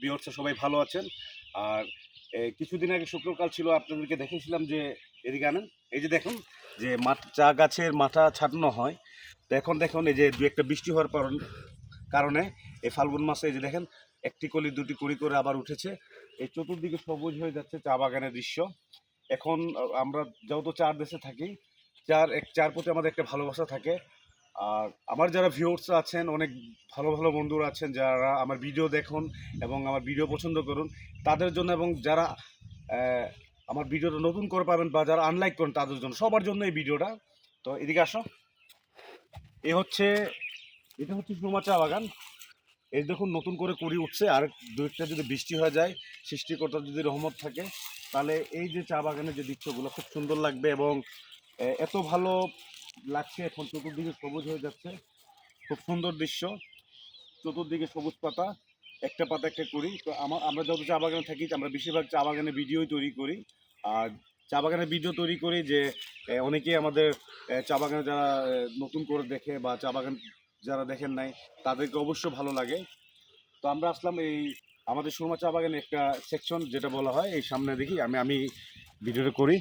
ভিউয়ার্সরা সবাই ভালো আছেন। আর কিছুদিন আগে শুক্রকাল ছিল, আপনাদেরকে দেখেছিলাম যে এদিকে আনেন, এই যে দেখুন যে চা গাছের মাথা ছাটানো হয়। তো এখন দেখুন এই যে দু একটা বৃষ্টি হওয়ার কারণে এই ফাল্গুন মাসে এই যে দেখেন একটি কলি দুটি কলি করে আবার উঠেছে। এই চতুর্দিকে সবুজ হয়ে যাচ্ছে চা বাগানের দৃশ্য। এখন আমরা যেহেতু চার দেশে থাকি, চার প্রতি আমাদের একটা ভালোবাসা থাকে। আর আমার যারা ভিউয়ার্স আছেন, অনেক ভালো ভালো বন্ধুরা আছেন যারা আমার ভিডিও দেখুন এবং আমার ভিডিও পছন্দ করুন, তাদের জন্য, এবং যারা আমার ভিডিওটা নতুন করে পাবেন বা যারা আনলাইক করেন তাদের জন্য, সবার জন্য এই ভিডিওটা। তো এদিকে আসো, এটা হচ্ছে সুরমা চা বাগান। এই দেখুন নতুন করে কুড়ি উঠছে, আর দু একটা যদি বৃষ্টি হয়ে যায়, সৃষ্টিকর্তার যদি রহমত থাকে, তাহলে এই যে চা বাগানের যে দৃশ্যগুলো খুব সুন্দর লাগবে। এবং এত ভালো লাগছে, এখন চতুর্দিকে সবুজ হয়ে যাচ্ছে, খুব সুন্দর দৃশ্য। চতুর্দিকে সবুজ পাতা, একটা পাতা একটা কুড়ি। তো আমরা যত চা বাগানে থাকি, আমরা বেশিরভাগ চা বাগানের ভিডিওই তৈরি করি। আর চা বাগানের ভিডিও তৈরি করি যে অনেকেই আমাদের চা বাগানে যারা নতুন করে দেখে বা চা বাগান যারা দেখেন নাই, তাদেরকে অবশ্য ভালো লাগে। তো আমরা আসলাম এই আমাদের সুরমা চা বাগানের একটা সেকশন যেটা বলা হয়, এই সামনে দেখি আমি ভিডিওটা করি।